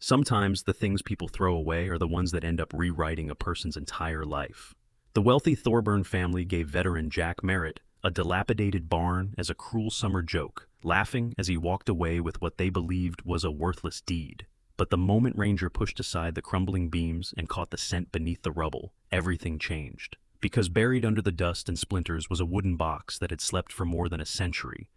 Sometimes the things people throw away are the ones that end up rewriting a person's entire life. The wealthy Thorburn family gave veteran Jack Merritt a dilapidated barn as a cruel summer joke, laughing as he walked away with what they believed was a worthless deed. But the moment Ranger pushed aside the crumbling beams and caught the scent beneath the rubble, everything changed. Because buried under the dust and splinters was a wooden box that had slept for more than a century,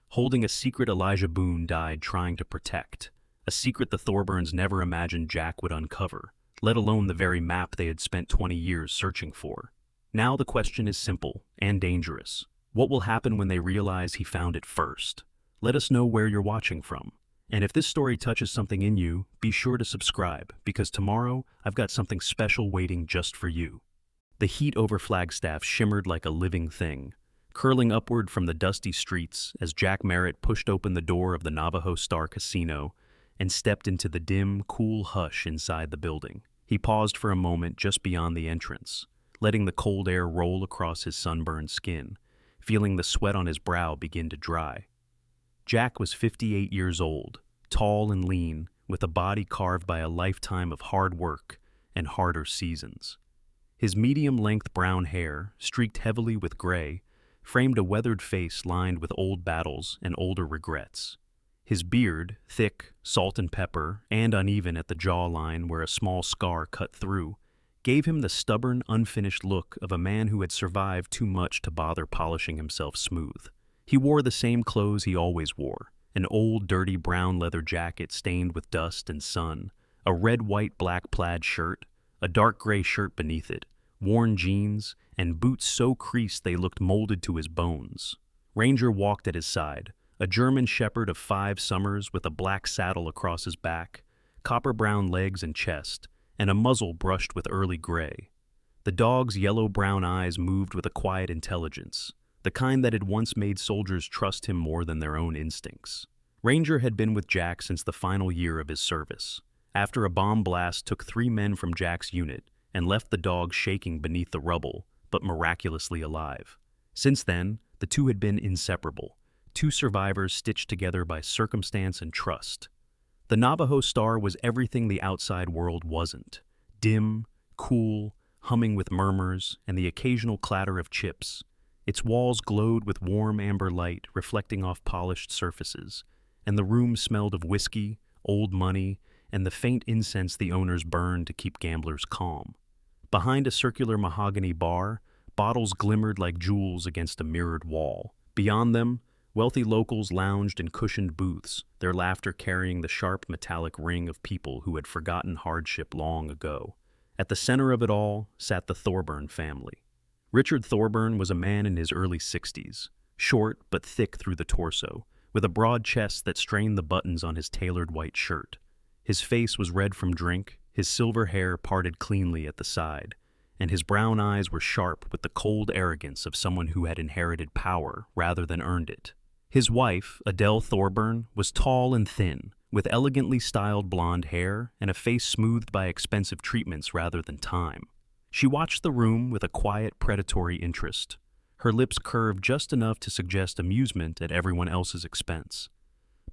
holding a secret Elijah Boone died trying to protect. A secret the Thorburns never imagined Jack would uncover, let alone the very map they had spent 20 years searching for. Now the question is simple and dangerous. What will happen when they realize he found it first? Let us know where you're watching from. And if this story touches something in you, be sure to subscribe, because tomorrow I've got something special waiting just for you. The heat over Flagstaff shimmered like a living thing, curling upward from the dusty streets as Jack Merritt pushed open the door of the Navajo Star Casino and stepped into the dim, cool hush inside the building. He paused for a moment just beyond the entrance, letting the cold air roll across his sunburned skin, feeling the sweat on his brow begin to dry. Jack was 58 years old, tall and lean, with a body carved by a lifetime of hard work and harder seasons. His medium-length brown hair, streaked heavily with gray, framed a weathered face lined with old battles and older regrets. His beard, thick, salt and pepper, and uneven at the jawline where a small scar cut through, gave him the stubborn, unfinished look of a man who had survived too much to bother polishing himself smooth. He wore the same clothes he always wore, an old, dirty brown leather jacket stained with dust and sun, a red, white, black plaid shirt, a dark gray shirt beneath it, worn jeans, and boots so creased they looked molded to his bones. Ranger walked at his side, a German shepherd of 5 summers with a black saddle across his back, copper-brown legs and chest, and a muzzle brushed with early gray. The dog's yellow-brown eyes moved with a quiet intelligence, the kind that had once made soldiers trust him more than their own instincts. Ranger had been with Jack since the final year of his service, after a bomb blast took 3 men from Jack's unit and left the dog shaking beneath the rubble, but miraculously alive. Since then, the two had been inseparable, 2 survivors stitched together by circumstance and trust. The Navajo Star was everything the outside world wasn't: dim, cool, humming with murmurs and the occasional clatter of chips. Its walls glowed with warm amber light reflecting off polished surfaces, and the room smelled of whiskey, old money, and the faint incense the owners burned to keep gamblers calm. Behind a circular mahogany bar, bottles glimmered like jewels against a mirrored wall. Beyond them, wealthy locals lounged in cushioned booths, their laughter carrying the sharp metallic ring of people who had forgotten hardship long ago. At the center of it all sat the Thorburn family. Richard Thorburn was a man in his early 60s, short but thick through the torso, with a broad chest that strained the buttons on his tailored white shirt. His face was red from drink, his silver hair parted cleanly at the side, and his brown eyes were sharp with the cold arrogance of someone who had inherited power rather than earned it. His wife, Adele Thorburn, was tall and thin, with elegantly styled blonde hair and a face smoothed by expensive treatments rather than time. She watched the room with a quiet, predatory interest, her lips curved just enough to suggest amusement at everyone else's expense.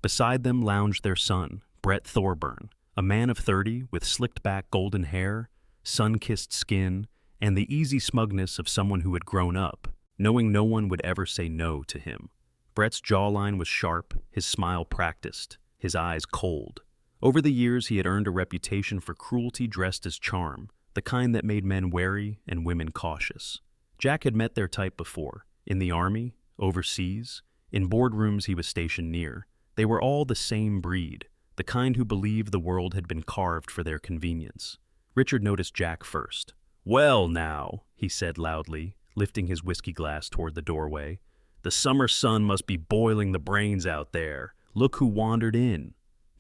Beside them lounged their son, Brett Thorburn, a man of 30 with slicked-back golden hair, sun-kissed skin, and the easy smugness of someone who had grown up, knowing no one would ever say no to him. Brett's jawline was sharp, his smile practiced, his eyes cold. Over the years, he had earned a reputation for cruelty dressed as charm, the kind that made men wary and women cautious. Jack had met their type before, in the army, overseas, in boardrooms he was stationed near. They were all the same breed, the kind who believed the world had been carved for their convenience. Richard noticed Jack first. "Well now," he said loudly, lifting his whiskey glass toward the doorway. "The summer sun must be boiling the brains out there. Look who wandered in."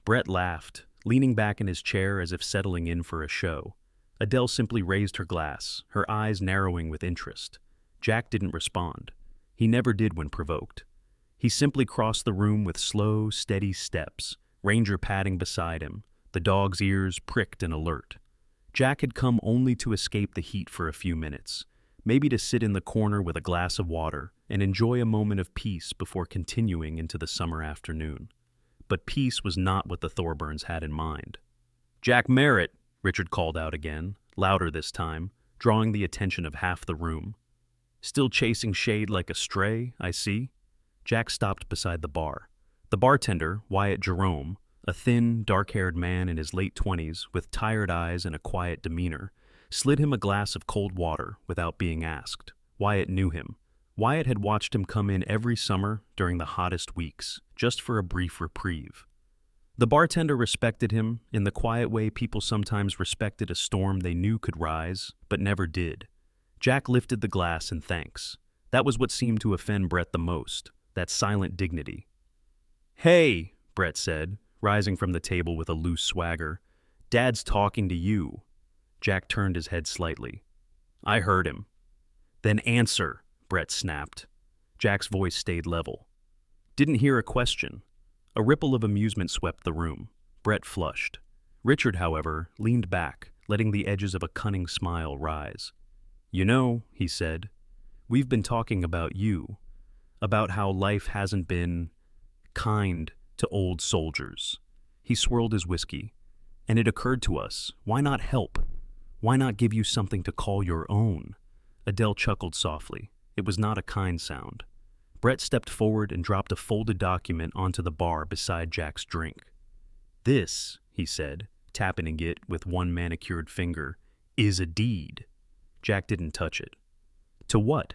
Brett laughed, leaning back in his chair as if settling in for a show. Adele simply raised her glass, her eyes narrowing with interest. Jack didn't respond. He never did when provoked. He simply crossed the room with slow, steady steps, Ranger padding beside him, the dog's ears pricked and alert. Jack had come only to escape the heat for a few minutes, maybe to sit in the corner with a glass of water and enjoy a moment of peace before continuing into the summer afternoon. But peace was not what the Thorburns had in mind. "Jack Merritt," Richard called out again, louder this time, drawing the attention of half the room. "Still chasing shade like a stray, I see." Jack stopped beside the bar. The bartender, Wyatt Jerome, a thin, dark-haired man in his late 20s with tired eyes and a quiet demeanor, slid him a glass of cold water without being asked. Wyatt knew him. Wyatt had watched him come in every summer during the hottest weeks, just for a brief reprieve. The bartender respected him in the quiet way people sometimes respected a storm they knew could rise, but never did. Jack lifted the glass in thanks. That was what seemed to offend Brett the most, that silent dignity. "Hey," Brett said, rising from the table with a loose swagger. "Dad's talking to you." Jack turned his head slightly. "I heard him." "Then answer," Brett snapped. Jack's voice stayed level. "Didn't hear a question." A ripple of amusement swept the room. Brett flushed. Richard, however, leaned back, letting the edges of a cunning smile rise. "You know," he said, "we've been talking about you, about how life hasn't been kind to old soldiers." He swirled his whiskey. "And it occurred to us, why not help? Why not give you something to call your own?" Adele chuckled softly. It was not a kind sound. Brett stepped forward and dropped a folded document onto the bar beside Jack's drink. "This," he said, tapping it with one manicured finger, "is a deed." Jack didn't touch it. "To what?"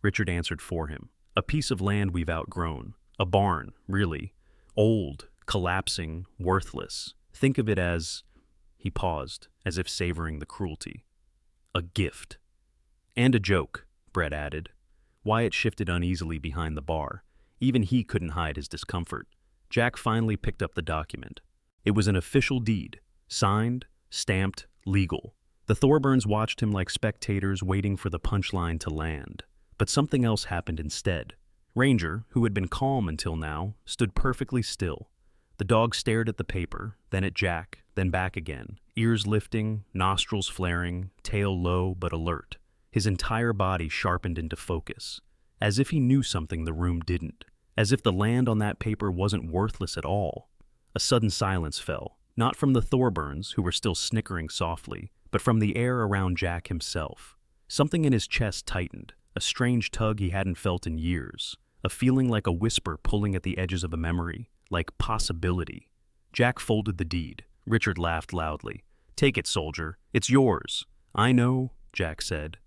Richard answered for him. "A piece of land we've outgrown. A barn, really. Old, collapsing, worthless. Think of it as—" He paused, as if savoring the cruelty. "A gift." "And a joke," Brett added. Wyatt shifted uneasily behind the bar. Even he couldn't hide his discomfort. Jack finally picked up the document. It was an official deed. Signed, stamped, legal. The Thorburns watched him like spectators waiting for the punchline to land. But something else happened instead. Ranger, who had been calm until now, stood perfectly still. The dog stared at the paper, then at Jack, then back again, ears lifting, nostrils flaring, tail low but alert. His entire body sharpened into focus, as if he knew something the room didn't, as if the land on that paper wasn't worthless at all. A sudden silence fell, not from the Thorburns, who were still snickering softly, but from the air around Jack himself. Something in his chest tightened, a strange tug he hadn't felt in years, a feeling like a whisper pulling at the edges of a memory, like possibility. Jack folded the deed. Richard laughed loudly. "Take it, soldier. It's yours." "I know," Jack said.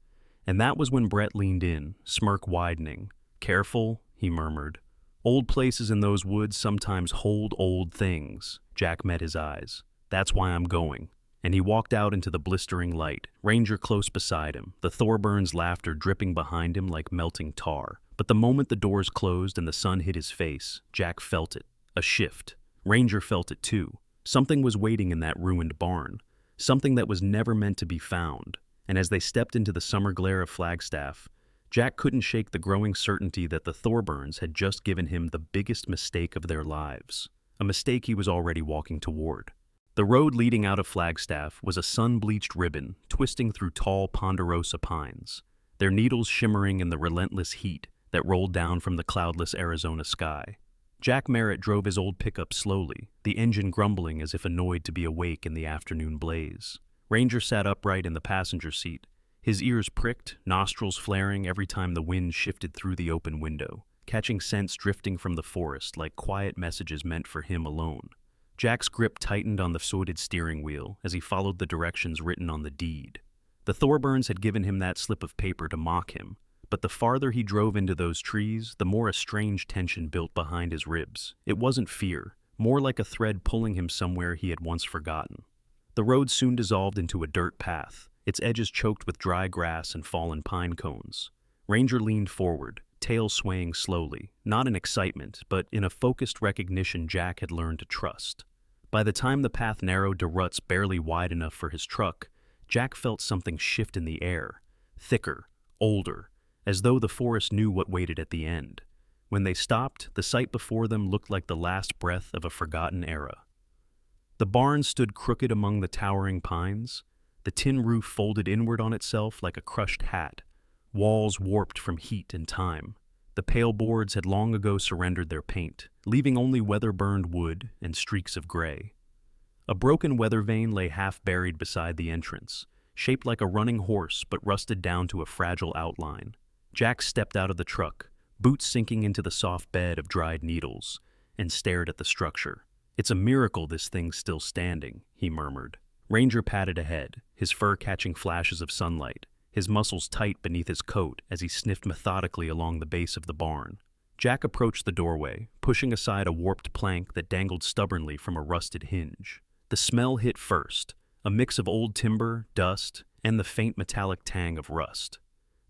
And that was when Brett leaned in, smirk widening. "Careful," he murmured. "Old places in those woods sometimes hold old things." Jack met his eyes. "That's why I'm going." And he walked out into the blistering light, Ranger close beside him, the Thorburns' laughter dripping behind him like melting tar. But the moment the doors closed and the sun hit his face, Jack felt it. A shift. Ranger felt it too. Something was waiting in that ruined barn. Something that was never meant to be found. And as they stepped into the summer glare of Flagstaff, Jack couldn't shake the growing certainty that the Thorburns had just given him the biggest mistake of their lives. A mistake he was already walking toward. The road leading out of Flagstaff was a sun-bleached ribbon twisting through tall ponderosa pines, their needles shimmering in the relentless heat that rolled down from the cloudless Arizona sky. Jack Merritt drove his old pickup slowly, the engine grumbling as if annoyed to be awake in the afternoon blaze. Ranger sat upright in the passenger seat, his ears pricked, nostrils flaring every time the wind shifted through the open window, catching scents drifting from the forest like quiet messages meant for him alone. Jack's grip tightened on the sordid steering wheel as he followed the directions written on the deed. The Thorburns had given him that slip of paper to mock him, but the farther he drove into those trees, the more a strange tension built behind his ribs. It wasn't fear, more like a thread pulling him somewhere he had once forgotten. The road soon dissolved into a dirt path, its edges choked with dry grass and fallen pine cones. Ranger leaned forward, tail swaying slowly, not in excitement, but in a focused recognition Jack had learned to trust. By the time the path narrowed to ruts barely wide enough for his truck, Jack felt something shift in the air, thicker, older, as though the forest knew what waited at the end. When they stopped, the sight before them looked like the last breath of a forgotten era. The barn stood crooked among the towering pines, the tin roof folded inward on itself like a crushed hat, walls warped from heat and time. The pale boards had long ago surrendered their paint, leaving only weather-burned wood and streaks of gray. A broken weather vane lay half buried beside the entrance, shaped like a running horse but rusted down to a fragile outline. Jack stepped out of the truck, boots sinking into the soft bed of dried needles, and stared at the structure. "It's a miracle this thing's still standing," he murmured. Ranger padded ahead, his fur catching flashes of sunlight, his muscles tight beneath his coat as he sniffed methodically along the base of the barn. Jack approached the doorway, pushing aside a warped plank that dangled stubbornly from a rusted hinge. The smell hit first, a mix of old timber, dust, and the faint metallic tang of rust.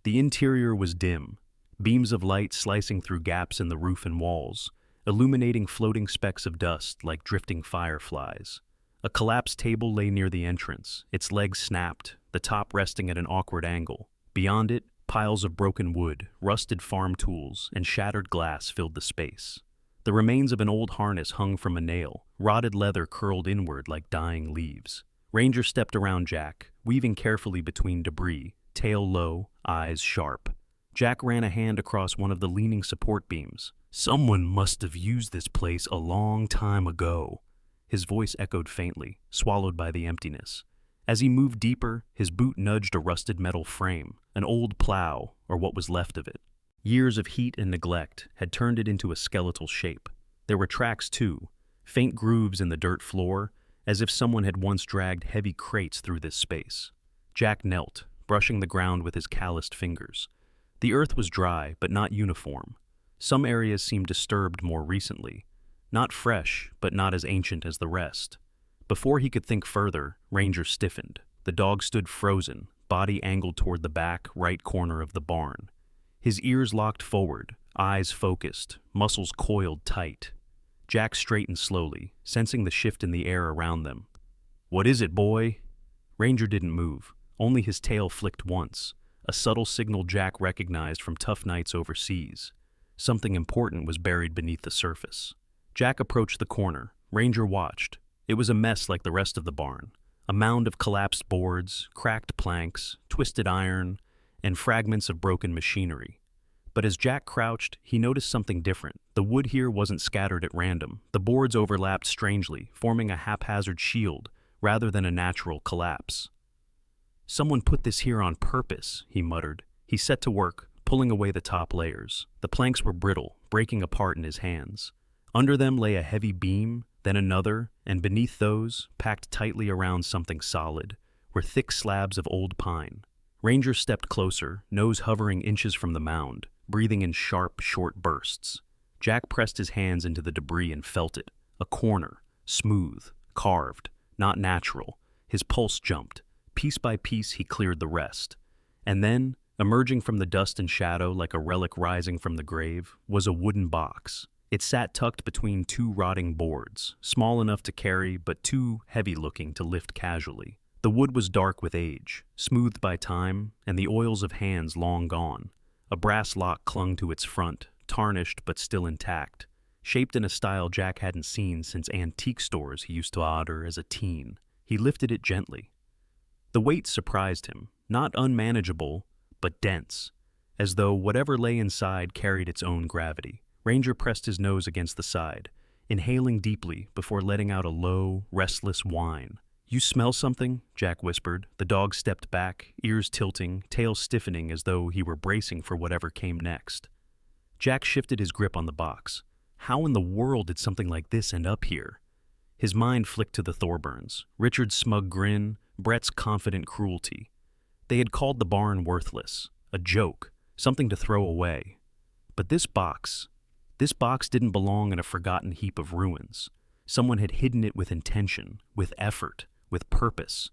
The interior was dim, beams of light slicing through gaps in the roof and walls, illuminating floating specks of dust like drifting fireflies. A collapsed table lay near the entrance, its legs snapped, the top resting at an awkward angle. Beyond it, piles of broken wood, rusted farm tools, and shattered glass filled the space. The remains of an old harness hung from a nail, rotted leather curled inward like dying leaves. Ranger stepped around Jack, weaving carefully between debris, tail low, eyes sharp. Jack ran a hand across one of the leaning support beams. "Someone must have used this place a long time ago." His voice echoed faintly, swallowed by the emptiness. As he moved deeper, his boot nudged a rusted metal frame, an old plow, or what was left of it. Years of heat and neglect had turned it into a skeletal shape. There were tracks too, faint grooves in the dirt floor, as if someone had once dragged heavy crates through this space. Jack knelt, brushing the ground with his calloused fingers. The earth was dry, but not uniform. Some areas seemed disturbed more recently. Not fresh, but not as ancient as the rest. Before he could think further, Ranger stiffened. The dog stood frozen, body angled toward the back, right corner of the barn. His ears locked forward, eyes focused, muscles coiled tight. Jack straightened slowly, sensing the shift in the air around them. "What is it, boy?" Ranger didn't move. Only his tail flicked once, a subtle signal Jack recognized from tough nights overseas. Something important was buried beneath the surface. Jack approached the corner. Ranger watched. It was a mess like the rest of the barn. A mound of collapsed boards, cracked planks, twisted iron, and fragments of broken machinery. But as Jack crouched, he noticed something different. The wood here wasn't scattered at random. The boards overlapped strangely, forming a haphazard shield rather than a natural collapse. "Someone put this here on purpose," he muttered. He set to work, pulling away the top layers. The planks were brittle, breaking apart in his hands. Under them lay a heavy beam, then another, and beneath those, packed tightly around something solid, were thick slabs of old pine. Ranger stepped closer, nose hovering inches from the mound, breathing in sharp, short bursts. Jack pressed his hands into the debris and felt it. A corner, smooth, carved, not natural. His pulse jumped. Piece by piece, he cleared the rest. And then, emerging from the dust and shadow like a relic rising from the grave, was a wooden box. It sat tucked between two rotting boards, small enough to carry but too heavy-looking to lift casually. The wood was dark with age, smoothed by time, and the oils of hands long gone. A brass lock clung to its front, tarnished but still intact, shaped in a style Jack hadn't seen since antique stores he used to order as a teen. He lifted it gently. The weight surprised him, not unmanageable, but dense, as though whatever lay inside carried its own gravity. Ranger pressed his nose against the side, inhaling deeply before letting out a low, restless whine. "You smell something?" Jack whispered. The dog stepped back, ears tilting, tail stiffening as though he were bracing for whatever came next. Jack shifted his grip on the box. How in the world did something like this end up here? His mind flicked to the Thorburns, Richard's smug grin, Brett's confident cruelty. They had called the barn worthless, a joke, something to throw away. But this box didn't belong in a forgotten heap of ruins. Someone had hidden it with intention, with effort, with purpose.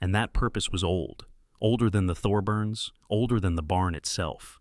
And that purpose was old, older than the Thorburns, older than the barn itself.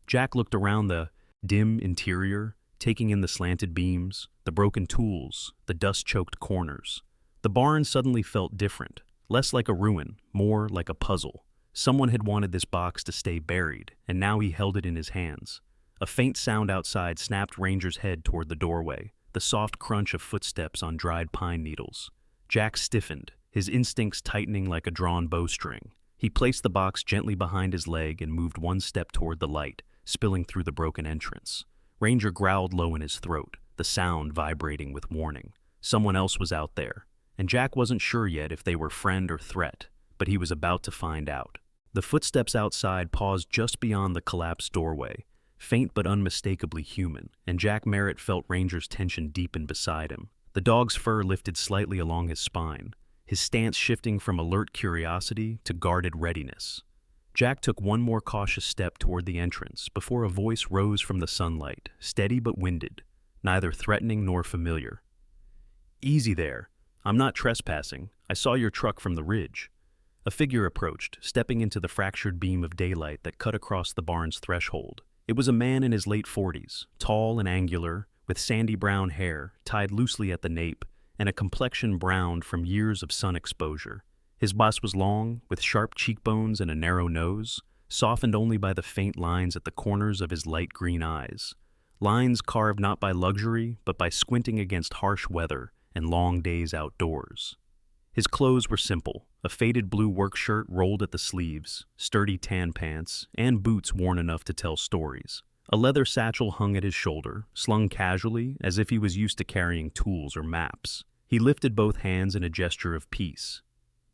Jack looked around the dim interior, taking in the slanted beams, the broken tools, the dust-choked corners. The barn suddenly felt different, less like a ruin, more like a puzzle. Someone had wanted this box to stay buried, and now he held it in his hands. A faint sound outside snapped Ranger's head toward the doorway, the soft crunch of footsteps on dried pine needles. Jack stiffened, his instincts tightening like a drawn bowstring. He placed the box gently behind his leg and moved one step toward the light, spilling through the broken entrance. Ranger growled low in his throat, the sound vibrating with warning. Someone else was out there, and Jack wasn't sure yet if they were friend or threat, but he was about to find out. The footsteps outside paused just beyond the collapsed doorway, faint but unmistakably human, and Jack Merritt felt Ranger's tension deepen beside him. The dog's fur lifted slightly along his spine, his stance shifting from alert curiosity to guarded readiness. Jack took one more cautious step toward the entrance before a voice rose from the sunlight, steady but winded, neither threatening nor familiar. "Easy there. I'm not trespassing. I saw your truck from the ridge." A figure approached, stepping into the fractured beam of daylight that cut across the barn's threshold. It was a man in his late 40s, tall and angular, with sandy brown hair tied loosely at the nape and a complexion browned from years of sun exposure. His bust was long, with sharp cheekbones and a narrow nose, softened only by the faint lines at the corners of his light green eyes. Lines carved not by luxury, but by squinting against harsh weather and long days outdoors. His clothes were simple, a faded blue work shirt rolled at the sleeves, sturdy tan pants, and boots worn enough to tell stories. A leather satchel hung at his shoulder, slung casually as if he was used to carrying tools or maps. He lifted both hands in a gesture of peace.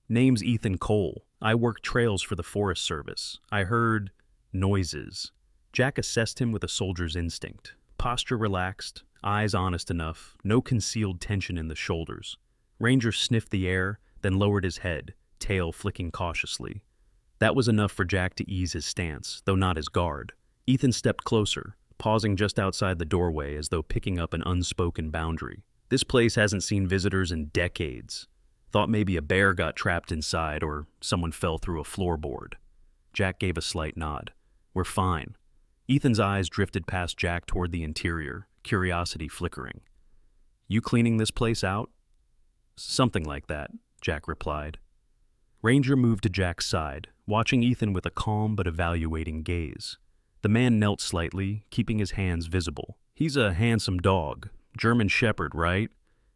"Name's Ethan Cole. I work trails for the Forest Service. I heard noises." Jack assessed him with a soldier's instinct. Posture relaxed, eyes honest enough, no concealed tension in the shoulders. Ranger sniffed the air, then lowered his head, tail flicking cautiously. That was enough for Jack to ease his stance, though not his guard. Ethan stepped closer, pausing just outside the doorway as though picking up an unspoken boundary. "This place hasn't seen visitors in decades. Thought maybe a bear got trapped inside or someone fell through a floorboard." Jack gave a slight nod. "We're fine." Ethan's eyes drifted past Jack toward the interior, curiosity flickering. "You cleaning this place out?" "Something like that," Jack replied. Ranger moved to Jack's side, watching Ethan with a calm but evaluating gaze. The man knelt slightly, keeping his hands visible. "He's a handsome dog. German Shepherd, right?"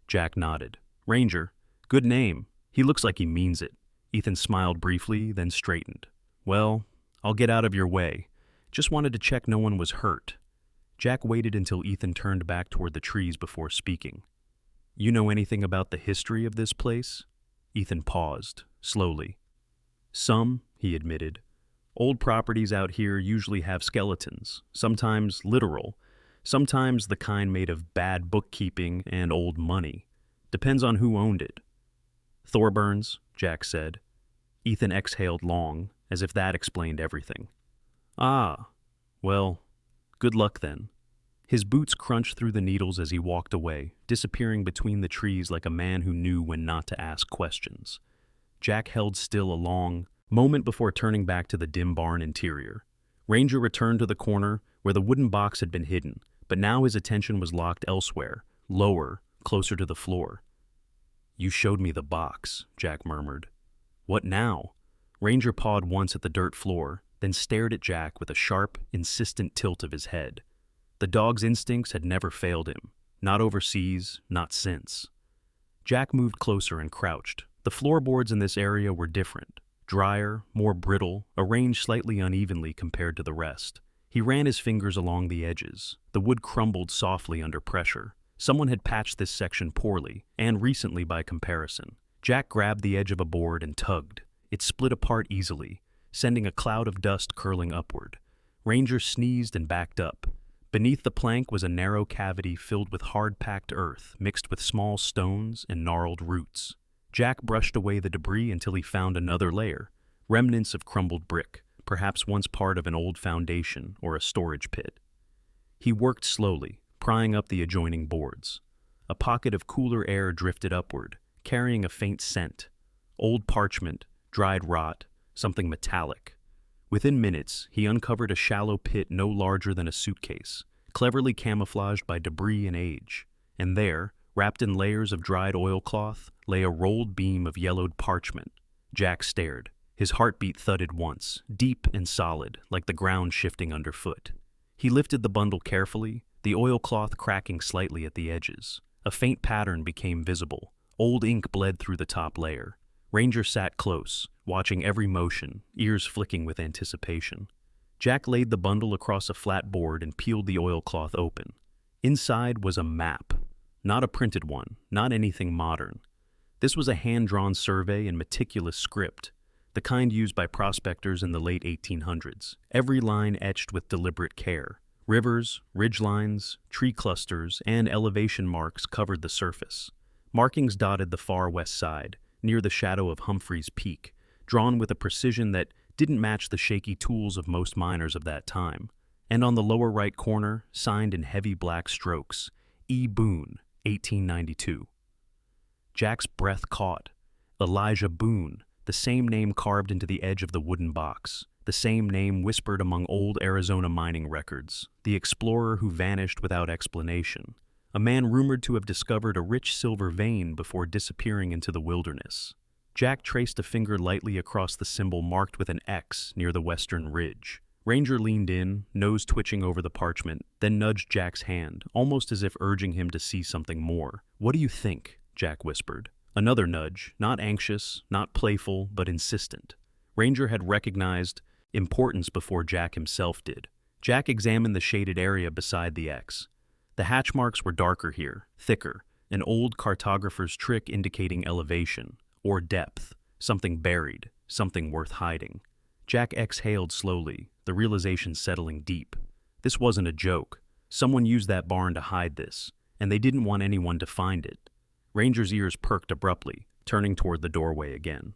Jack nodded. "Ranger. Good name. He looks like he means it." Ethan smiled briefly, then straightened. "Well, I'll get out of your way. Just wanted to check no one was hurt." Jack waited until Ethan turned back toward the trees before speaking. "You know anything about the history of this place?" Ethan paused, slowly. "Some," he admitted. "Old properties out here usually have skeletons, sometimes literal, sometimes the kind made of bad bookkeeping and old money. Depends on who owned it." "Thorburns," Jack said. Ethan exhaled long, as if that explained everything. "Ah, well, good luck then." His boots crunched through the needles as he walked away, disappearing between the trees like a man who knew when not to ask questions. Jack held still a long moment before turning back to the dim barn interior. Ranger returned to the corner where the wooden box had been hidden, but now his attention was locked elsewhere, lower, closer to the floor. "You showed me the box," Jack murmured. "What now?" Ranger pawed once at the dirt floor, then stared at Jack with a sharp, insistent tilt of his head. The dog's instincts had never failed him, not overseas, not since. Jack moved closer and crouched. The floorboards in this area were different, drier, more brittle, arranged slightly unevenly compared to the rest. He ran his fingers along the edges. The wood crumbled softly under pressure. Someone had patched this section poorly, and recently by comparison. Jack grabbed the edge of a board and tugged. It split apart easily, sending a cloud of dust curling upward. Ranger sneezed and backed up. Beneath the plank was a narrow cavity filled with hard-packed earth mixed with small stones and gnarled roots. Jack brushed away the debris until he found another layer, remnants of crumbled brick, perhaps once part of an old foundation or a storage pit. He worked slowly, prying up the adjoining boards. A pocket of cooler air drifted upward, carrying a faint scent. Old parchment, dried rot, something metallic. Within minutes, he uncovered a shallow pit no larger than a suitcase, cleverly camouflaged by debris and age. And there, wrapped in layers of dried oilcloth, lay a rolled beam of yellowed parchment. Jack stared. His heartbeat thudded once, deep and solid, like the ground shifting underfoot. He lifted the bundle carefully, the oilcloth cracking slightly at the edges. A faint pattern became visible. Old ink bled through the top layer. Ranger sat close, watching every motion, ears flicking with anticipation. Jack laid the bundle across a flat board and peeled the oilcloth open. Inside was a map. Not a printed one, not anything modern. This was a hand-drawn survey in meticulous script, the kind used by prospectors in the late 1800s, every line etched with deliberate care. Rivers, ridgelines, tree clusters, and elevation marks covered the surface. Markings dotted the far west side, near the shadow of Humphreys Peak, drawn with a precision that didn't match the shaky tools of most miners of that time. And on the lower right corner, signed in heavy black strokes, E. Boone, 1892. Jack's breath caught. Elijah Boone, the same name carved into the edge of the wooden box, the same name whispered among old Arizona mining records, the explorer who vanished without explanation, a man rumored to have discovered a rich silver vein before disappearing into the wilderness. Jack traced a finger lightly across the symbol marked with an X near the western ridge. Ranger leaned in, nose twitching over the parchment, then nudged Jack's hand, almost as if urging him to see something more. "What do you think?" Jack whispered. Another nudge, not anxious, not playful, but insistent. Ranger had recognized importance before Jack himself did. Jack examined the shaded area beside the X. The hatch marks were darker here, thicker, an old cartographer's trick indicating elevation, or depth, something buried, something worth hiding. Jack exhaled slowly, the realization settling deep. This wasn't a joke. Someone used that barn to hide this, and they didn't want anyone to find it. Ranger's ears perked abruptly, turning toward the doorway again.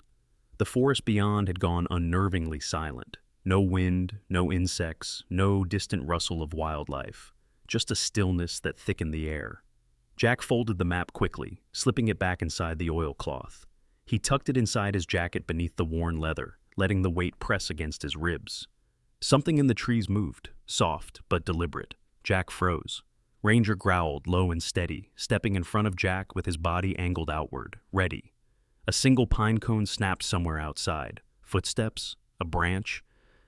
The forest beyond had gone unnervingly silent. No wind, no insects, no distant rustle of wildlife. Just a stillness that thickened the air. Jack folded the map quickly, slipping it back inside the oilcloth. He tucked it inside his jacket beneath the worn leather, letting the weight press against his ribs. Something in the trees moved, soft but deliberate. Jack froze. Ranger growled, low and steady, stepping in front of Jack with his body angled outward, ready. A single pine cone snapped somewhere outside. Footsteps, a branch,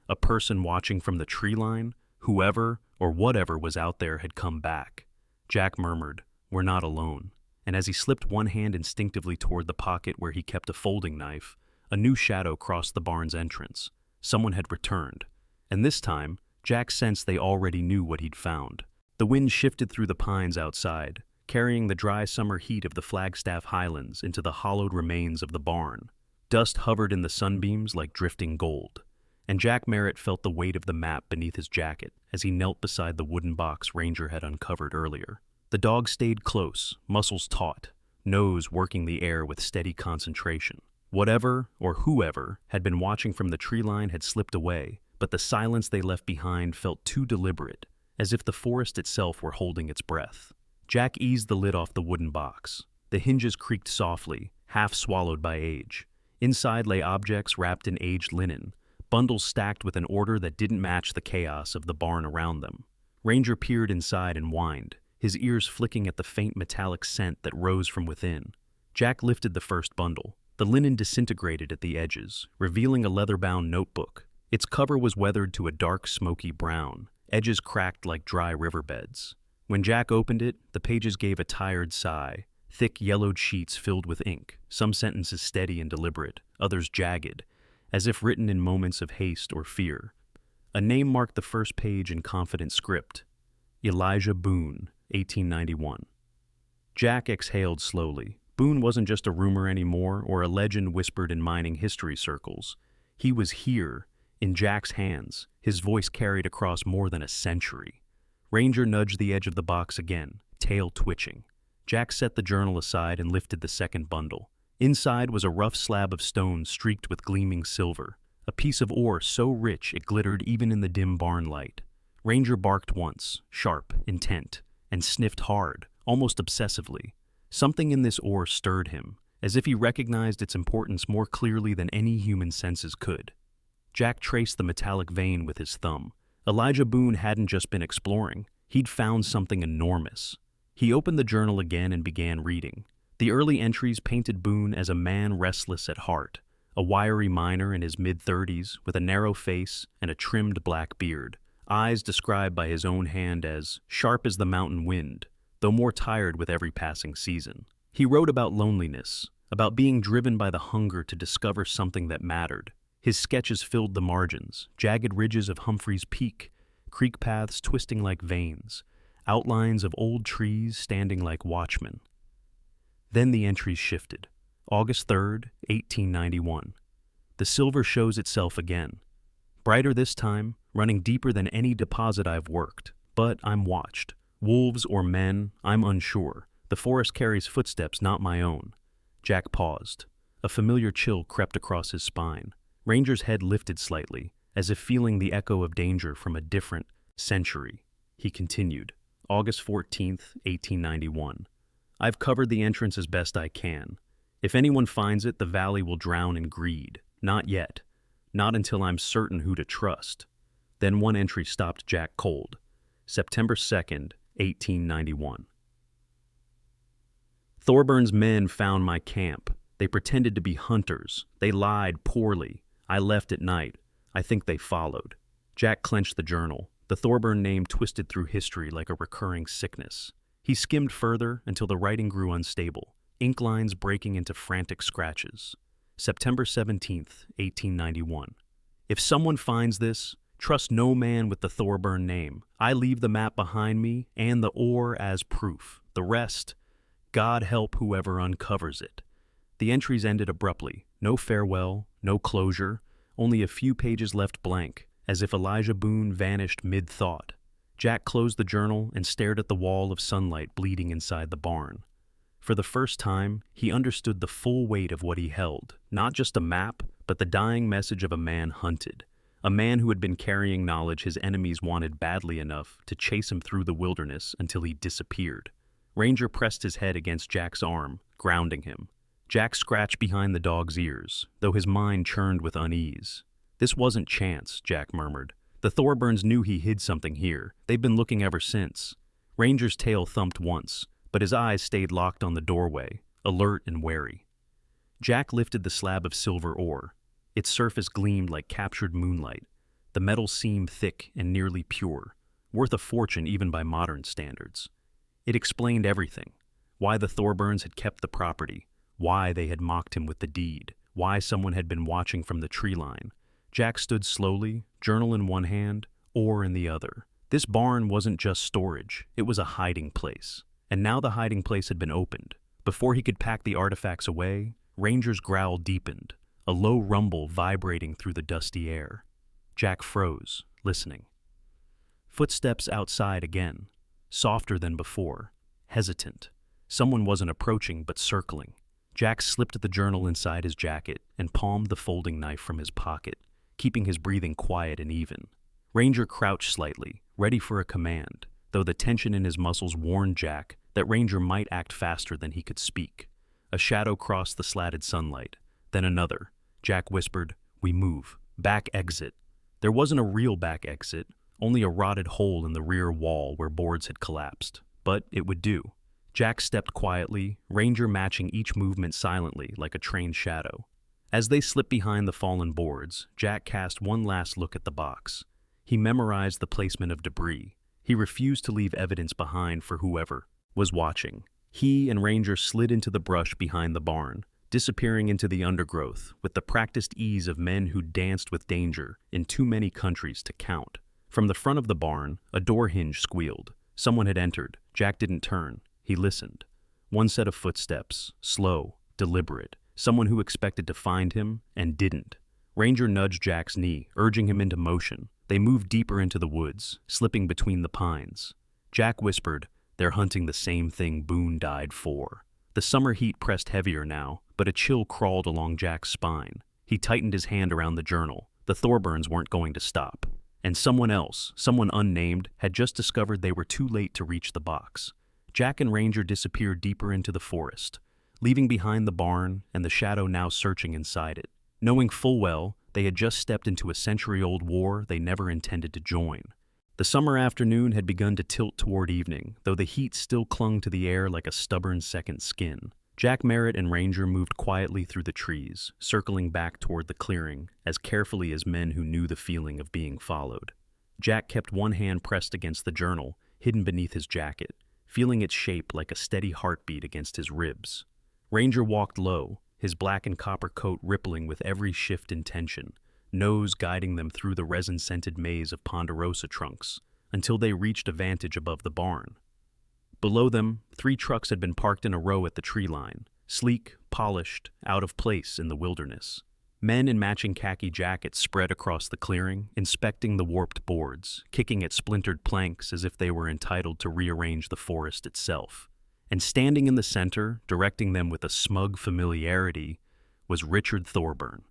a person watching from the tree line. Whoever or whatever was out there had come back. Jack murmured, "We're not alone." And as he slipped one hand instinctively toward the pocket where he kept a folding knife, a new shadow crossed the barn's entrance. Someone had returned. And this time, Jack sensed they already knew what he'd found. The wind shifted through the pines outside, carrying the dry summer heat of the Flagstaff Highlands into the hollowed remains of the barn. Dust hovered in the sunbeams like drifting gold, and Jack Merritt felt the weight of the map beneath his jacket as he knelt beside the wooden box Ranger had uncovered earlier. The dog stayed close, muscles taut, nose working the air with steady concentration. Whatever, or whoever, had been watching from the tree line had slipped away, but the silence they left behind felt too deliberate, as if the forest itself were holding its breath. Jack eased the lid off the wooden box. The hinges creaked softly, half swallowed by age. Inside lay objects wrapped in aged linen, bundles stacked with an order that didn't match the chaos of the barn around them. Ranger peered inside and whined, his ears flicking at the faint metallic scent that rose from within. Jack lifted the first bundle. The linen disintegrated at the edges, revealing a leather-bound notebook. Its cover was weathered to a dark, smoky brown, edges cracked like dry riverbeds. When Jack opened it, the pages gave a tired sigh, thick yellowed sheets filled with ink, some sentences steady and deliberate, others jagged, as if written in moments of haste or fear. A name marked the first page in confident script. Elijah Boone, 1891. Jack exhaled slowly. Boone wasn't just a rumor anymore or a legend whispered in mining history circles. He was here, in Jack's hands, his voice carried across more than a century. Ranger nudged the edge of the box again, tail twitching. Jack set the journal aside and lifted the second bundle. Inside was a rough slab of stone streaked with gleaming silver, a piece of ore so rich it glittered even in the dim barn light. Ranger barked once, sharp, intent, and sniffed hard, almost obsessively. Something in this ore stirred him, as if he recognized its importance more clearly than any human senses could. Jack traced the metallic vein with his thumb. Elijah Boone hadn't just been exploring. He'd found something enormous. He opened the journal again and began reading. The early entries painted Boone as a man restless at heart, a wiry miner in his mid-30s with a narrow face and a trimmed black beard, eyes described by his own hand as sharp as the mountain wind, though more tired with every passing season. He wrote about loneliness, about being driven by the hunger to discover something that mattered. His sketches filled the margins, jagged ridges of Humphreys Peak, creek paths twisting like veins, outlines of old trees standing like watchmen. Then the entries shifted. August 3rd, 1891. The silver shows itself again. Brighter this time, running deeper than any deposit I've worked. But I'm watched. Wolves or men, I'm unsure. The forest carries footsteps not my own. Jack paused. A familiar chill crept across his spine. Ranger's head lifted slightly, as if feeling the echo of danger from a different century. He continued. August 14th, 1891. I've covered the entrance as best I can. If anyone finds it, the valley will drown in greed. Not yet. Not until I'm certain who to trust. Then one entry stopped Jack cold. September 2nd, 1891. Thorburn's men found my camp. They pretended to be hunters. They lied poorly. I left at night. I think they followed. Jack clenched the journal. The Thorburn name twisted through history like a recurring sickness. He skimmed further until the writing grew unstable, ink lines breaking into frantic scratches. September 17th, 1891. If someone finds this, trust no man with the Thorburn name. I leave the map behind me and the ore as proof. The rest, God help whoever uncovers it. The entries ended abruptly. No farewell, no closure, only a few pages left blank, as if Elijah Boone vanished mid-thought. Jack closed the journal and stared at the wall of sunlight bleeding inside the barn. For the first time, he understood the full weight of what he held, not just a map, but the dying message of a man hunted, a man who had been carrying knowledge his enemies wanted badly enough to chase him through the wilderness until he disappeared. Ranger pressed his head against Jack's arm, grounding him. Jack scratched behind the dog's ears, though his mind churned with unease. This wasn't chance, Jack murmured. The Thorburns knew he hid something here. They've been looking ever since. Ranger's tail thumped once, but his eyes stayed locked on the doorway, alert and wary. Jack lifted the slab of silver ore. Its surface gleamed like captured moonlight. The metal seemed thick and nearly pure, worth a fortune even by modern standards. It explained everything. Why the Thorburns had kept the property, why they had mocked him with the deed, why someone had been watching from the tree line. Jack stood slowly, journal in one hand, ore in the other. This barn wasn't just storage, it was a hiding place. And now the hiding place had been opened. Before he could pack the artifacts away, Ranger's growl deepened, a low rumble vibrating through the dusty air. Jack froze, listening. Footsteps outside again, softer than before, hesitant. Someone wasn't approaching but circling. Jack slipped the journal inside his jacket and palmed the folding knife from his pocket, keeping his breathing quiet and even. Ranger crouched slightly, ready for a command, though the tension in his muscles warned Jack that Ranger might act faster than he could speak. A shadow crossed the slatted sunlight, then another. Jack whispered, "We move. Back exit." There wasn't a real back exit, only a rotted hole in the rear wall where boards had collapsed. But it would do. Jack stepped quietly, Ranger matching each movement silently like a trained shadow. As they slipped behind the fallen boards, Jack cast one last look at the box. He memorized the placement of debris. He refused to leave evidence behind for whoever was watching. He and Ranger slid into the brush behind the barn, disappearing into the undergrowth with the practiced ease of men who danced with danger in too many countries to count. From the front of the barn, a door hinge squealed. Someone had entered. Jack didn't turn. He listened. One set of footsteps, slow, deliberate. Someone who expected to find him and didn't. Ranger nudged Jack's knee, urging him into motion. They moved deeper into the woods, slipping between the pines. Jack whispered, "They're hunting the same thing Boone died for." The summer heat pressed heavier now, but a chill crawled along Jack's spine. He tightened his hand around the journal. The Thorburns weren't going to stop. And someone else, someone unnamed, had just discovered they were too late to reach the box. Jack and Ranger disappeared deeper into the forest, leaving behind the barn and the shadow now searching inside it, knowing full well they had just stepped into a century-old war they never intended to join. The summer afternoon had begun to tilt toward evening, though the heat still clung to the air like a stubborn second skin. Jack, Merritt, and Ranger moved quietly through the trees, circling back toward the clearing, as carefully as men who knew the feeling of being followed. Jack kept one hand pressed against the journal, hidden beneath his jacket, feeling its shape like a steady heartbeat against his ribs. Ranger walked low, his black and copper coat rippling with every shift in tension, nose guiding them through the resin-scented maze of ponderosa trunks, until they reached a vantage above the barn. Below them, 3 trucks had been parked in a row at the tree line, sleek, polished, out of place in the wilderness. Men in matching khaki jackets spread across the clearing, inspecting the warped boards, kicking at splintered planks as if they were entitled to rearrange the forest itself. And standing in the center, directing them with a smug familiarity, was Richard Thorburn.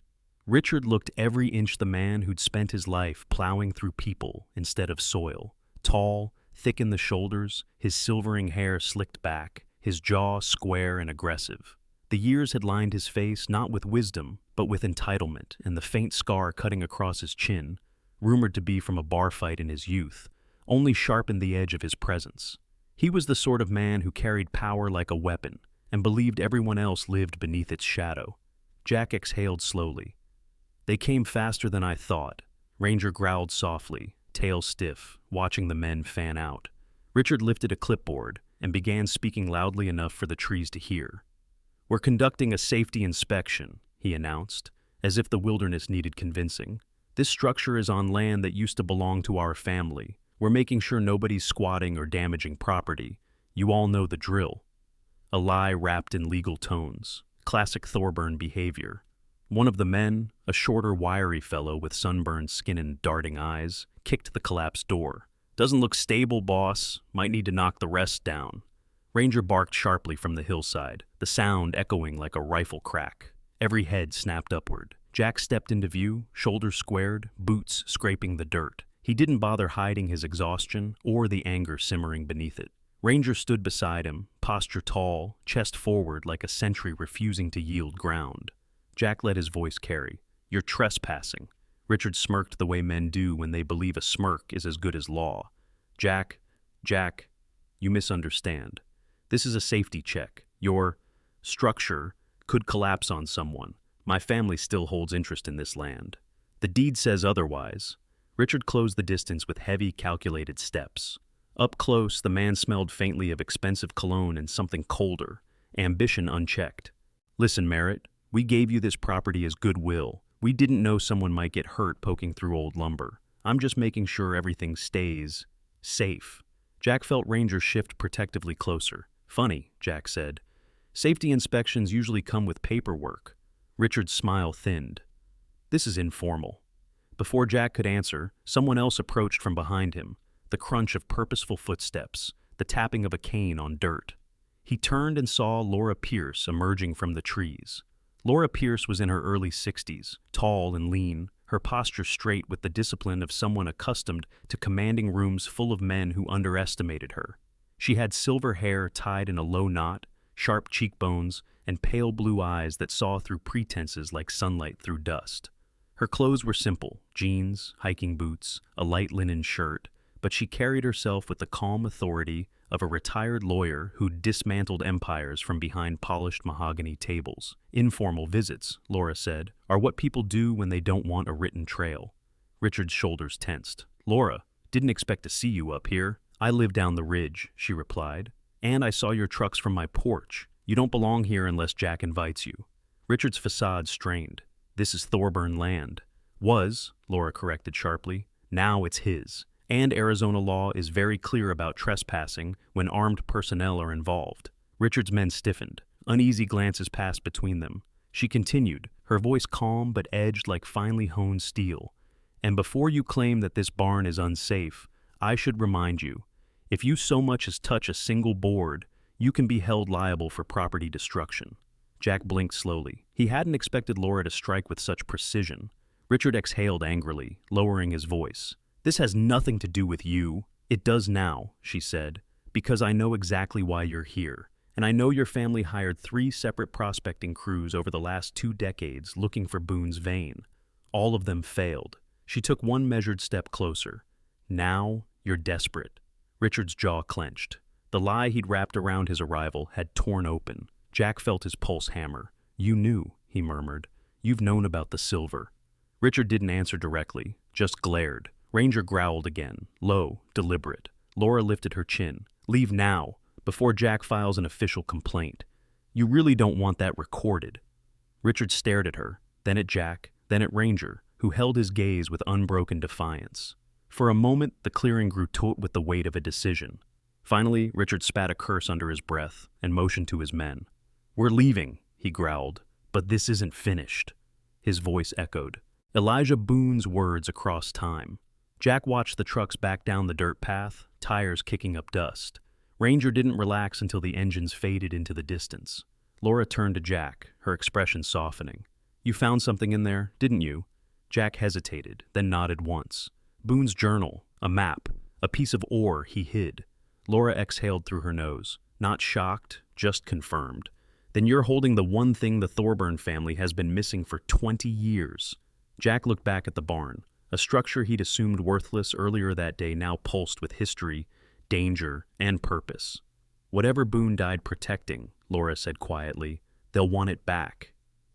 Richard looked every inch the man who'd spent his life plowing through people instead of soil. Tall, thick in the shoulders, his silvering hair slicked back, his jaw square and aggressive. The years had lined his face not with wisdom, but with entitlement, and the faint scar cutting across his chin, rumored to be from a bar fight in his youth, only sharpened the edge of his presence. He was the sort of man who carried power like a weapon, and believed everyone else lived beneath its shadow. Jack exhaled slowly. "They came faster than I thought." Ranger growled softly, tail stiff, watching the men fan out. Richard lifted a clipboard and began speaking loudly enough for the trees to hear. "We're conducting a safety inspection," he announced, as if the wilderness needed convincing. "This structure is on land that used to belong to our family. We're making sure nobody's squatting or damaging property. You all know the drill." A lie wrapped in legal tones. Classic Thorburn behavior. One of the men, a shorter, wiry fellow with sunburned skin and darting eyes, kicked the collapsed door. "Doesn't look stable, boss. Might need to knock the rest down." Ranger barked sharply from the hillside, the sound echoing like a rifle crack. Every head snapped upward. Jack stepped into view, shoulders squared, boots scraping the dirt. He didn't bother hiding his exhaustion or the anger simmering beneath it. Ranger stood beside him, posture tall, chest forward like a sentry refusing to yield ground. Jack let his voice carry. "You're trespassing." Richard smirked the way men do when they believe a smirk is as good as law. Jack, you misunderstand. This is a safety check. Your structure could collapse on someone. My family still holds interest in this land. The deed says otherwise." Richard closed the distance with heavy, calculated steps. Up close, the man smelled faintly of expensive cologne and something colder, ambition unchecked. "Listen, Merritt, we gave you this property as goodwill. We didn't know someone might get hurt poking through old lumber. I'm just making sure everything stays safe." Jack felt Ranger shift protectively closer. "Funny," Jack said. "Safety inspections usually come with paperwork." Richard's smile thinned. "This is informal." Before Jack could answer, someone else approached from behind him, the crunch of purposeful footsteps, the tapping of a cane on dirt. He turned and saw Laura Pierce emerging from the trees. Laura Pierce was in her early 60s, tall and lean, her posture straight with the discipline of someone accustomed to commanding rooms full of men who underestimated her. She had silver hair tied in a low knot, sharp cheekbones, and pale blue eyes that saw through pretenses like sunlight through dust. Her clothes were simple, jeans, hiking boots, a light linen shirt, but she carried herself with the calm authority of a retired lawyer who'd dismantled empires from behind polished mahogany tables. "Informal visits," Laura said, "are what people do when they don't want a written trail." Richard's shoulders tensed. "Laura, didn't expect to see you up here." "I live down the ridge," she replied. "And I saw your trucks from my porch. You don't belong here unless Jack invites you." Richard's facade strained. "This is Thorburn land." "Was," Laura corrected sharply. "Now it's his. And Arizona law is very clear about trespassing when armed personnel are involved." Richard's men stiffened. Uneasy glances passed between them. She continued, her voice calm but edged like finely honed steel. "And before you claim that this barn is unsafe, I should remind you, if you so much as touch a single board, you can be held liable for property destruction." Jack blinked slowly. He hadn't expected Laura to strike with such precision. Richard exhaled angrily, lowering his voice. "This has nothing to do with you." "It does now," she said, "because I know exactly why you're here. And I know your family hired 3 separate prospecting crews over the last 2 decades looking for Boone's vein. All of them failed." She took one measured step closer. "Now you're desperate." Richard's jaw clenched. The lie he'd wrapped around his arrival had torn open. Jack felt his pulse hammer. "You knew," he murmured. "You've known about the silver." Richard didn't answer directly, just glared. Ranger growled again, low, deliberate. Laura lifted her chin. "Leave now, before Jack files an official complaint. You really don't want that recorded." Richard stared at her, then at Jack, then at Ranger, who held his gaze with unbroken defiance. For a moment, the clearing grew taut with the weight of a decision. Finally, Richard spat a curse under his breath and motioned to his men. "We're leaving," he growled. "But this isn't finished." His voice echoed. Elijah Boone's words across time. Jack watched the trucks back down the dirt path, tires kicking up dust. Ranger didn't relax until the engines faded into the distance. Laura turned to Jack, her expression softening. "You found something in there, didn't you?" Jack hesitated, then nodded once. Boone's journal, a map, a piece of ore he hid. Laura exhaled through her nose, not shocked, just confirmed. "Then you're holding the one thing the Thorburn family has been missing for 20 years. Jack looked back at the barn. A structure he'd assumed worthless earlier that day now pulsed with history, danger, and purpose. "Whatever Boone died protecting," Laura said quietly, "they'll want it back."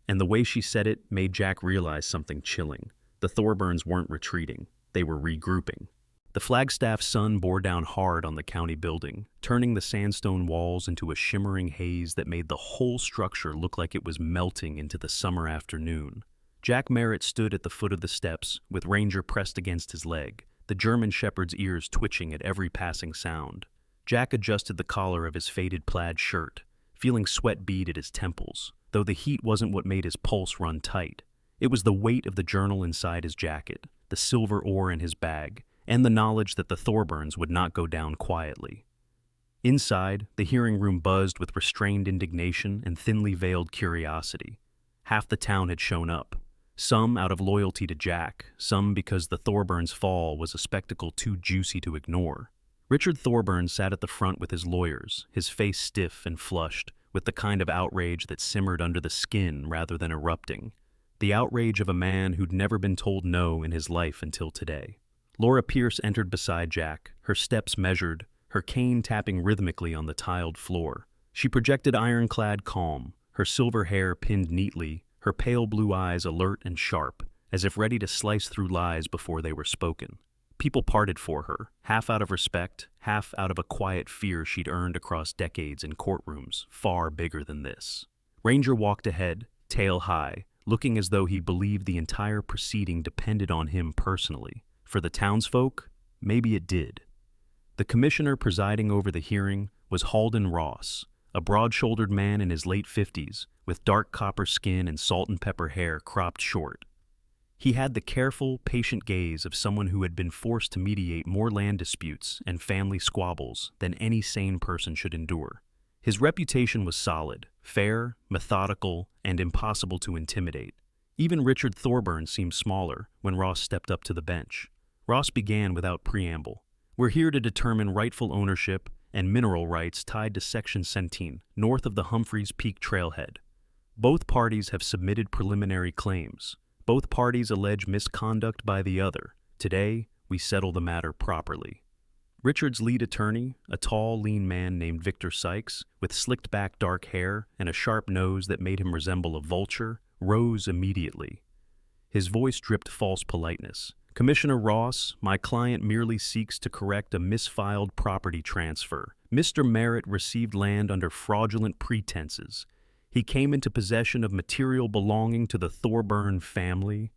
And the way she said it made Jack realize something chilling. The Thorburns weren't retreating. They were regrouping. The Flagstaff sun bore down hard on the county building, turning the sandstone walls into a shimmering haze that made the whole structure look like it was melting into the summer afternoon. Jack Merritt stood at the foot of the steps, with Ranger pressed against his leg, the German shepherd's ears twitching at every passing sound. Jack adjusted the collar of his faded plaid shirt, feeling sweat bead at his temples, though the heat wasn't what made his pulse run tight. It was the weight of the journal inside his jacket, the silver ore in his bag, and the knowledge that the Thorburns would not go down quietly. Inside, the hearing room buzzed with restrained indignation and thinly veiled curiosity. Half the town had shown up. Some out of loyalty to Jack, some because the Thorburns' fall was a spectacle too juicy to ignore. Richard Thorburn sat at the front with his lawyers, his face stiff and flushed, with the kind of outrage that simmered under the skin rather than erupting. The outrage of a man who'd never been told no in his life until today. Laura Pierce entered beside Jack, her steps measured, her cane tapping rhythmically on the tiled floor. She projected ironclad calm, her silver hair pinned neatly, her pale blue eyes alert and sharp, as if ready to slice through lies before they were spoken. People parted for her, half out of respect, half out of a quiet fear she'd earned across decades in courtrooms far bigger than this. Ranger walked ahead, tail high, looking as though he believed the entire proceeding depended on him personally. For the townsfolk, maybe it did. The commissioner presiding over the hearing was Halden Ross, a broad-shouldered man in his late 50s, with dark copper skin and salt and pepper hair cropped short. He had the careful, patient gaze of someone who had been forced to mediate more land disputes and family squabbles than any sane person should endure. His reputation was solid, fair, methodical, and impossible to intimidate. Even Richard Thorburn seemed smaller when Ross stepped up to the bench. Ross began without preamble. "We're here to determine rightful ownership and mineral rights tied to Section 17, north of the Humphreys Peak trailhead. Both parties have submitted preliminary claims. Both parties allege misconduct by the other. Today, we settle the matter properly." Richard's lead attorney, a tall, lean man named Victor Sykes, with slicked-back dark hair and a sharp nose that made him resemble a vulture, rose immediately. His voice dripped false politeness. "Commissioner Ross, my client merely seeks to correct a misfiled property transfer. Mr. Merritt received land under fraudulent pretenses. He came into possession of material belonging to the Thorburn family."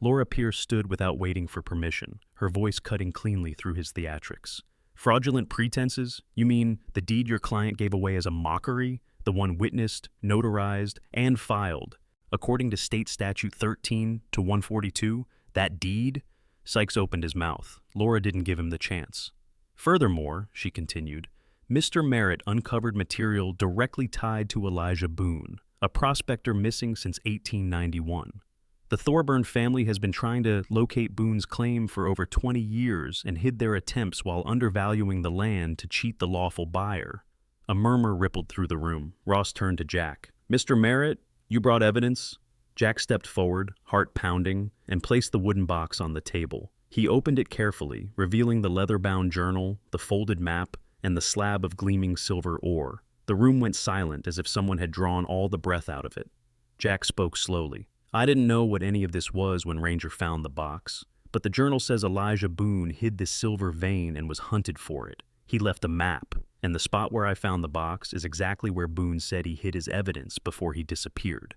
Laura Pierce stood without waiting for permission, her voice cutting cleanly through his theatrics. "Fraudulent pretenses? You mean the deed your client gave away as a mockery? The one witnessed, notarized, and filed? According to State Statute 13 to 142, that deed?" Sykes opened his mouth. Laura didn't give him the chance. "Furthermore," she continued, "Mr. Merritt uncovered material directly tied to Elijah Boone, a prospector missing since 1891. The Thorburn family has been trying to locate Boone's claim for over 20 years and hid their attempts while undervaluing the land to cheat the lawful buyer." A murmur rippled through the room. Ross turned to Jack. "Mr. Merritt, you brought evidence?" Jack stepped forward, heart pounding, and placed the wooden box on the table. He opened it carefully, revealing the leather-bound journal, the folded map, and the slab of gleaming silver ore. The room went silent as if someone had drawn all the breath out of it. Jack spoke slowly. "I didn't know what any of this was when Ranger found the box, but the journal says Elijah Boone hid this silver vein and was hunted for it. He left a map, and the spot where I found the box is exactly where Boone said he hid his evidence before he disappeared."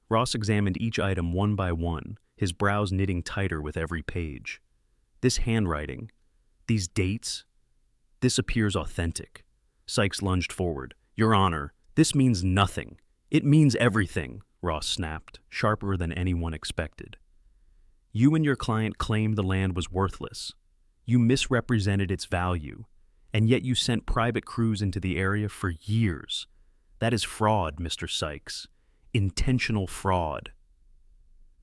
Ross examined each item one by one, his brows knitting tighter with every page. "This handwriting, these dates, this appears authentic." Sykes lunged forward. "Your Honor, this means nothing. It means everything, Ross snapped, sharper than anyone expected. You and your client claimed the land was worthless. You misrepresented its value, and yet you sent private crews into the area for years. That is fraud, Mr. Sykes. Intentional fraud.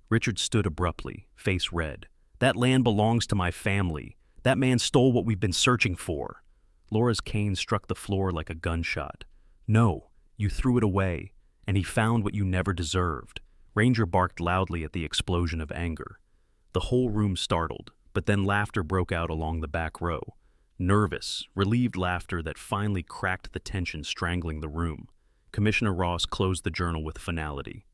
Richard stood abruptly, face red. That land belongs to my family. That man stole what we've been searching for. Laura's cane struck the floor like a gunshot. No, you threw it away, and he found what you never deserved. Ranger barked loudly at the explosion of anger. The whole room startled, but then laughter broke out along the back row. Nervous, relieved laughter that finally cracked the tension strangling the room. Commissioner Ross closed the journal with finality.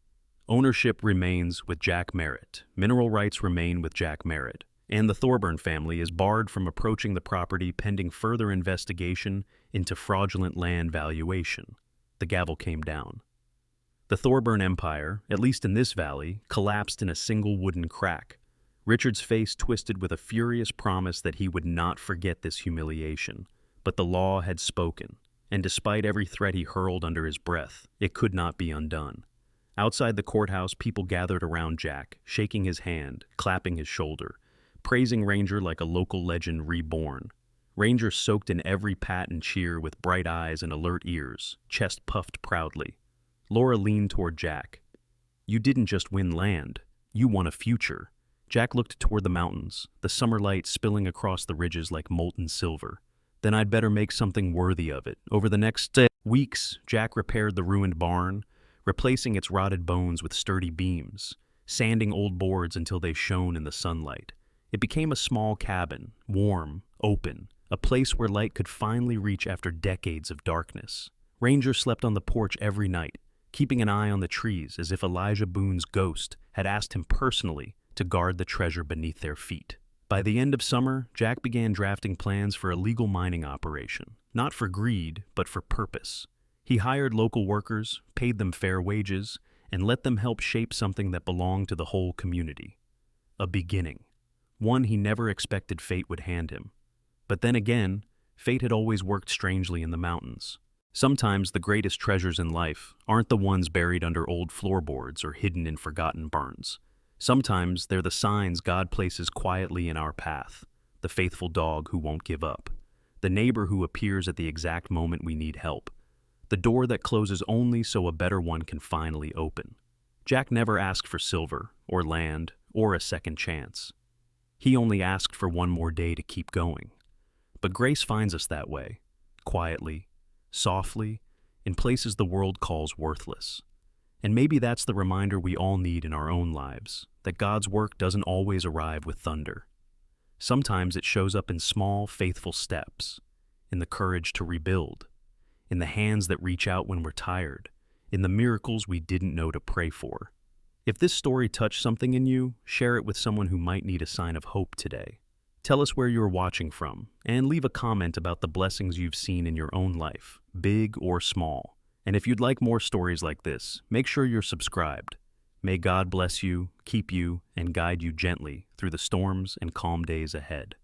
Ownership remains with Jack Merritt. Mineral rights remain with Jack Merritt. And the Thorburn family is barred from approaching the property pending further investigation into fraudulent land valuation. The gavel came down. The Thorburn empire, at least in this valley, collapsed in a single wooden crack. Richard's face twisted with a furious promise that he would not forget this humiliation. But the law had spoken, and despite every threat he hurled under his breath, it could not be undone. Outside the courthouse, people gathered around Jack, shaking his hand, clapping his shoulder, praising Ranger like a local legend reborn. Ranger soaked in every pat and cheer with bright eyes and alert ears, chest puffed proudly. Laura leaned toward Jack. You didn't just win land, you won a future. Jack looked toward the mountains, the summer light spilling across the ridges like molten silver. Then I'd better make something worthy of it. Over the next weeks, Jack repaired the ruined barn, replacing its rotted bones with sturdy beams, sanding old boards until they shone in the sunlight. It became a small cabin, warm, open, a place where light could finally reach after decades of darkness. Ranger slept on the porch every night, keeping an eye on the trees as if Elijah Boone's ghost had asked him personally to guard the treasure beneath their feet. By the end of summer, Jack began drafting plans for a legal mining operation, not for greed, but for purpose. He hired local workers, paid them fair wages, and let them help shape something that belonged to the whole community. A beginning. One he never expected fate would hand him. But then again, fate had always worked strangely in the mountains. Sometimes the greatest treasures in life aren't the ones buried under old floorboards or hidden in forgotten barns. Sometimes they're the signs God places quietly in our path, the faithful dog who won't give up, the neighbor who appears at the exact moment we need help, the door that closes only so a better one can finally open. Jack never asked for silver, or land, or a second chance. He only asked for one more day to keep going. But grace finds us that way, quietly, softly, in places the world calls worthless. And maybe that's the reminder we all need in our own lives, that God's work doesn't always arrive with thunder. Sometimes it shows up in small, faithful steps, in the courage to rebuild, in the hands that reach out when we're tired, in the miracles we didn't know to pray for. If this story touched something in you, share it with someone who might need a sign of hope today. Tell us where you're watching from, and leave a comment about the blessings you've seen in your own life, big or small. And if you'd like more stories like this, make sure you're subscribed. May God bless you, keep you, and guide you gently through the storms and calm days ahead.